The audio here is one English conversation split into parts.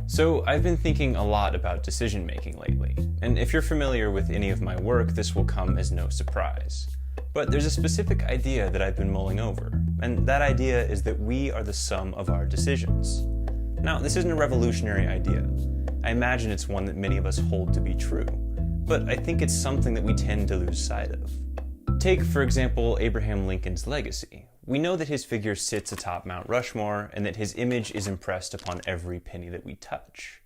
So I've been thinking a lot about decision making lately, and if you're familiar with any of my work, this will come as no surprise. But there's a specific idea that I've been mulling over, and that idea is that we are the sum of our decisions. Now, this isn't a revolutionary idea. I imagine it's one that many of us hold to be true, but I think it's something that we tend to lose sight of. Take, for example, Abraham Lincoln's legacy. We know that his figure sits atop Mount Rushmore and that his image is impressed upon every penny that we touch.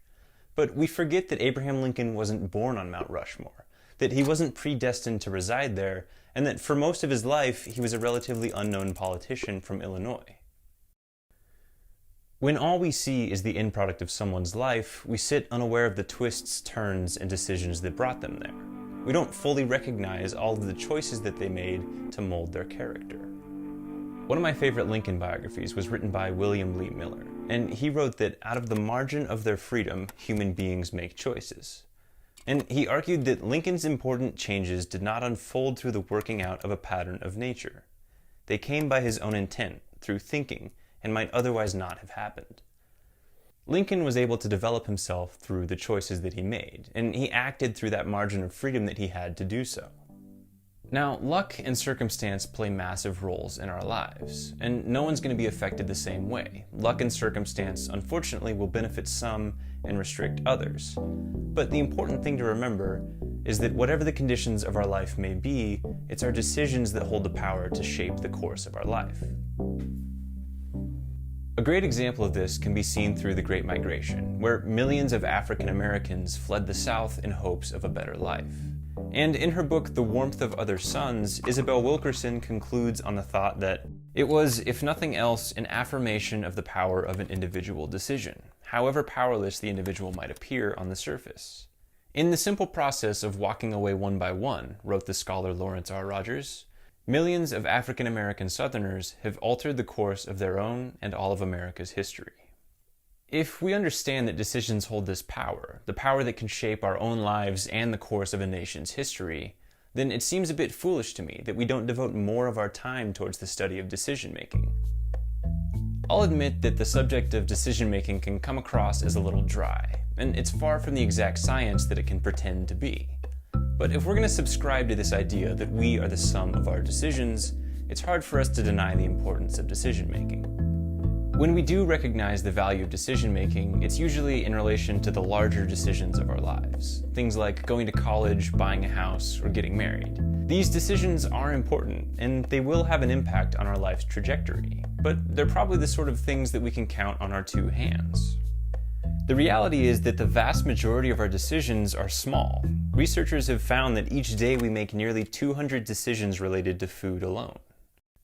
But we forget that Abraham Lincoln wasn't born on Mount Rushmore, that he wasn't predestined to reside there, and that for most of his life he was a relatively unknown politician from Illinois. When all we see is the end product of someone's life, we sit unaware of the twists, turns, and decisions that brought them there. We don't fully recognize all of the choices that they made to mold their character. One of my favorite Lincoln biographies was written by William Lee Miller, and he wrote that out of the margin of their freedom, human beings make choices. And he argued that Lincoln's important changes did not unfold through the working out of a pattern of nature. They came by his own intent, through thinking, and might otherwise not have happened. Lincoln was able to develop himself through the choices that he made, and he acted through that margin of freedom that he had to do so. Now, luck and circumstance play massive roles in our lives, and no one's going to be affected the same way. Luck and circumstance, unfortunately, will benefit some and restrict others. But the important thing to remember is that whatever the conditions of our life may be, it's our decisions that hold the power to shape the course of our life. A great example of this can be seen through the Great Migration, where millions of African Americans fled the South in hopes of a better life. And in her book, The Warmth of Other Suns, Isabel Wilkerson concludes on the thought that it was, if nothing else, an affirmation of the power of an individual decision, however powerless the individual might appear on the surface. In the simple process of walking away one by one, wrote the scholar Lawrence R. Rogers, millions of African American Southerners have altered the course of their own and all of America's history. If we understand that decisions hold this power, the power that can shape our own lives and the course of a nation's history, then it seems a bit foolish to me that we don't devote more of our time towards the study of decision-making. I'll admit that the subject of decision-making can come across as a little dry, and it's far from the exact science that it can pretend to be. But if we're going to subscribe to this idea that we are the sum of our decisions, it's hard for us to deny the importance of decision-making. When we do recognize the value of decision-making, it's usually in relation to the larger decisions of our lives. Things like going to college, buying a house, or getting married. These decisions are important, and they will have an impact on our life's trajectory, but they're probably the sort of things that we can count on our two hands. The reality is that the vast majority of our decisions are small. Researchers have found that each day we make nearly 200 decisions related to food alone.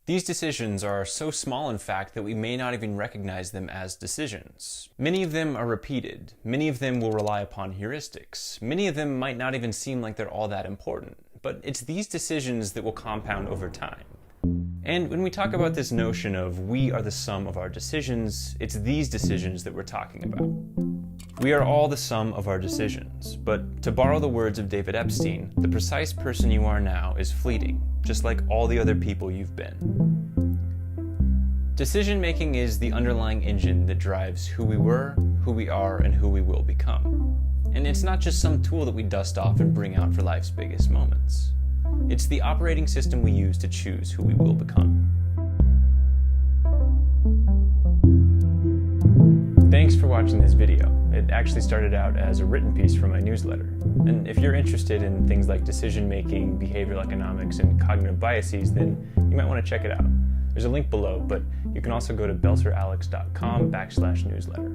These decisions are so small, in fact, that we may not even recognize them as decisions. Many of them are repeated. Many of them will rely upon heuristics. Many of them might not even seem like they're all that important. But it's these decisions that will compound over time. And when we talk about this notion of we are the sum of our decisions, it's these decisions that we're talking about. We are all the sum of our decisions, but to borrow the words of David Epstein, the precise person you are now is fleeting, just like all the other people you've been. Decision-making is the underlying engine that drives who we were, who we are, and who we will become. And it's not just some tool that we dust off and bring out for life's biggest moments. It's the operating system we use to choose who we will become. Thanks for watching this video. It actually started out as a written piece for my newsletter. And if you're interested in things like decision-making, behavioral economics, and cognitive biases, then you might want to check it out. There's a link below, but you can also go to belseralex.com/newsletter.